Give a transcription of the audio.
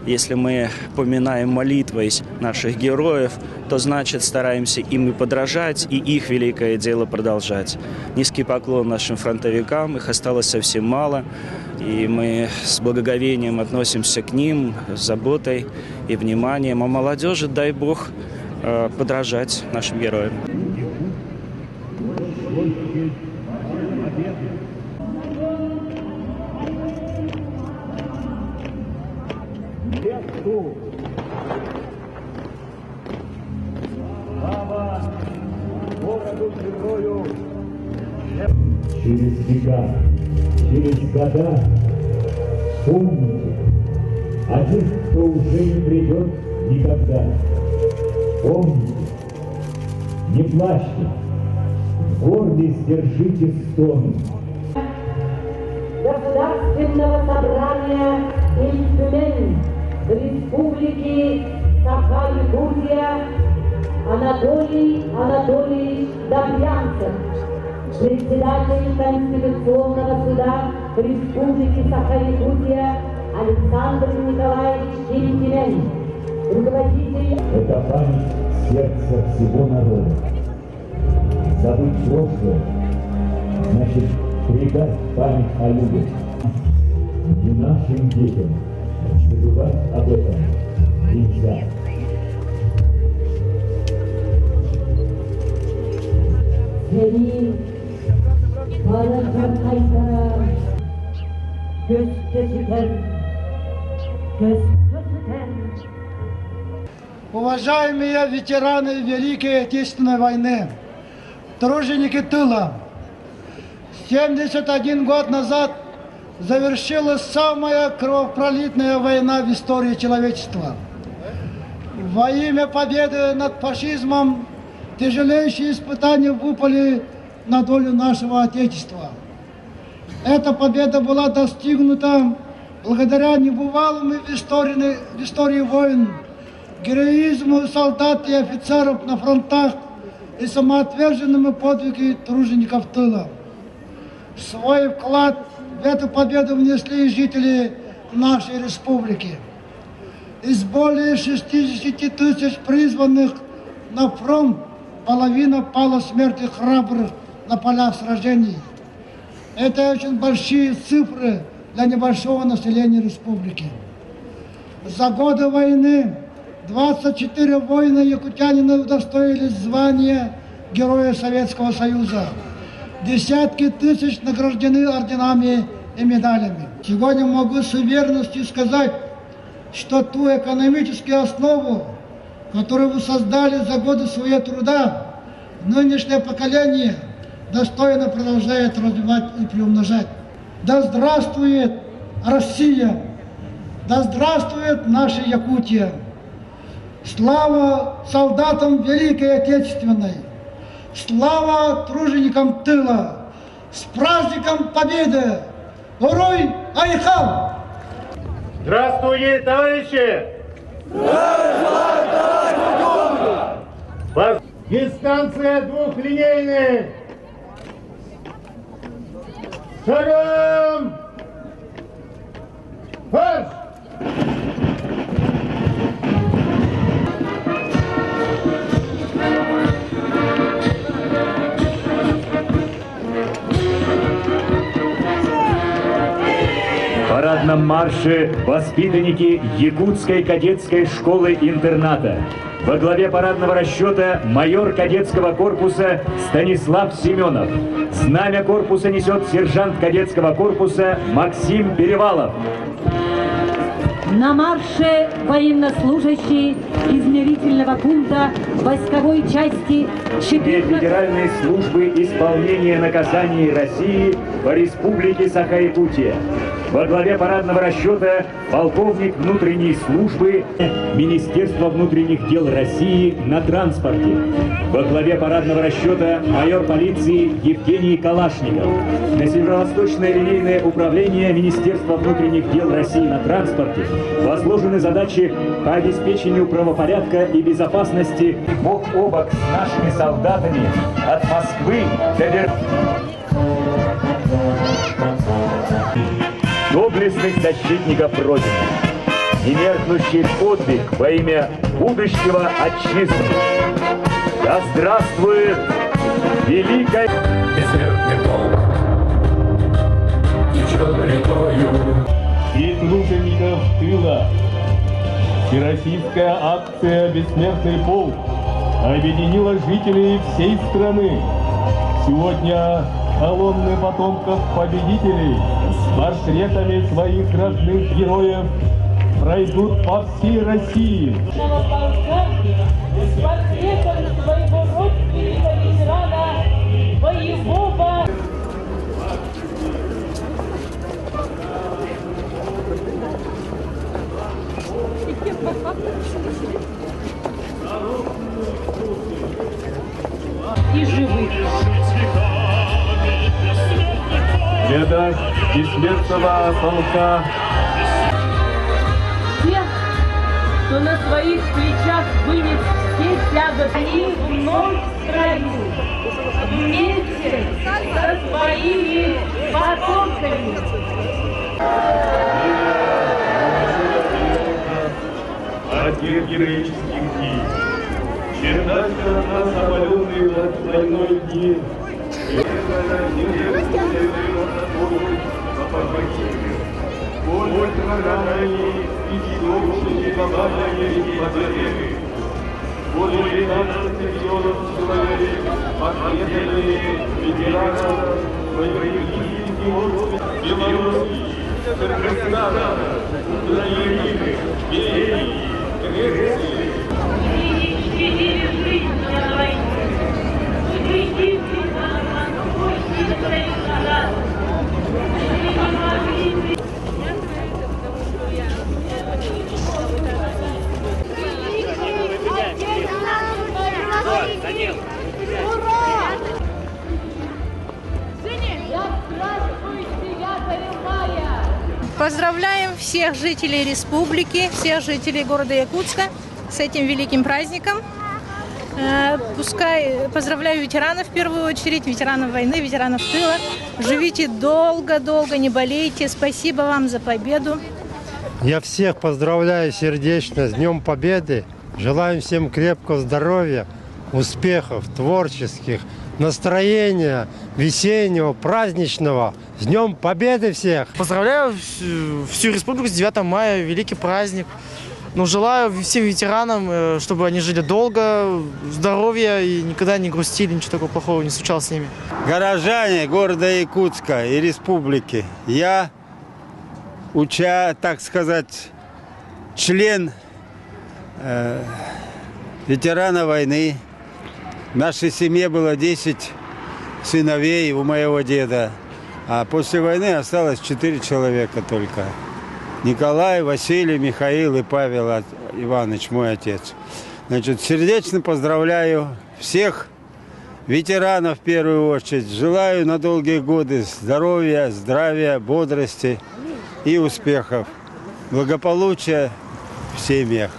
Если мы поминаем молитвой наших героев, то значит стараемся им и подражать, и их великое дело продолжать. Низкий поклон нашим фронтовикам, их осталось совсем мало, и мы с благоговением относимся к ним, с заботой и вниманием. А молодежи, дай Бог, подражать нашим героям. Через века, через года помните о тех, кто уже не придет никогда. Помните, не плачьте, гордость держите стон. Государственного собрания Тюмень Республики Саха-Якутия Анатолий Анатольевич Добрянцев, председатель Конституционного суда Республики Саха-Якутия Александр Николаевич Тюмень, руководитель. Это память сердца всего народа. Забыть прошлое значит предать память о людях. И нашим детям забывать об этом нельзя. Seni para kaysa göz gözüken. Уважаемые ветераны Великой Отечественной войны, труженики тыла, 71 год назад завершилась самая кровопролитная война в истории человечества. Во имя победы над фашизмом тяжелейшие испытания выпали на долю нашего Отечества. Эта победа была достигнута благодаря небывалому в истории войн героизму солдат и офицеров на фронтах и самоотверженному подвигу тружеников тыла. Свой вклад в эту победу внесли жители нашей республики. Из более 60 тысяч призванных на фронт половина пала смертью храбрых на полях сражений. Это очень большие цифры для небольшого населения республики. За годы войны 24 воина-якутянина удостоились звания Героя Советского Союза. Десятки тысяч награждены орденами и медалями. Сегодня могу с уверенностью сказать, что ту экономическую основу, которую вы создали за годы своего труда, нынешнее поколение достойно продолжает развивать и приумножать. Да здравствует Россия! Да здравствует наша Якутия! Слава солдатам Великой Отечественной! Слава труженикам тыла! С праздником Победы! Уруй Айхал! Здравствуйте, товарищи! Дистанция двухлинейная! Шагом! Марш! В парадном марше воспитанники Якутской кадетской школы-интерната. Во главе парадного расчета майор кадетского корпуса Станислав Семенов. Знамя корпуса несет сержант кадетского корпуса Максим Перевалов. На марше военнослужащие измерительного пункта войсковой части 14... Федеральной службы исполнения наказаний России по Республике Саха-Якутия. Во главе парадного расчета полковник внутренней службы Министерства внутренних дел России на транспорте. Во главе парадного расчета майор полиции Евгений Калашников. На Северо-Восточное линейное управление Министерства внутренних дел России на транспорте возложены задачи по обеспечению правопорядка и безопасности бок о бок с нашими солдатами от Москвы до доблестных защитников Родины. Немеркнущий подвиг во имя будущего Отчизны. Да здравствует великая... Бессмертный полк, течет рекою. И тружеников тыла. Всероссийская акция «Бессмертный полк» объединила жителей всей страны. Сегодня колонны потомков победителей с портретами своих родных героев пройдут по всей России. С портретом своего родственника ветерана боевого... И живых. Это бессмертного полка. Тех, кто на своих плечах вынес все тяготы и вновь в строю, вместе со своими потомками. От тех героических дней. Чердак от нас опаленный от войной дни. Более 15 миллионов человек ответили ветеранов военных Белоруссии, Кыргызстана, Украины, Бельгии, Греции. Поздравляем всех жителей республики, всех жителей города Якутска с этим великим праздником. Пускай поздравляю ветеранов в первую очередь, ветеранов войны, ветеранов тыла. Живите долго-долго, не болейте. Спасибо вам за победу. Я всех поздравляю сердечно с Днем Победы. Желаю всем крепкого здоровья, успехов творческих, настроения весеннего, праздничного. С Днем Победы всех! Поздравляю всю республику с 9 мая, великий праздник. Ну, желаю всем ветеранам, чтобы они жили долго, здоровья и никогда не грустили, ничего такого плохого не случалось с ними. Горожане города Якутска и республики, я, так сказать, член ветерана войны. В нашей семье было 10 сыновей у моего деда, а после войны осталось 4 человека только. Николай, Василий, Михаил и Павел Иванович, мой отец. Значит, сердечно поздравляю всех ветеранов в первую очередь. Желаю на долгие годы здоровья, бодрости и успехов. Благополучия в семьях.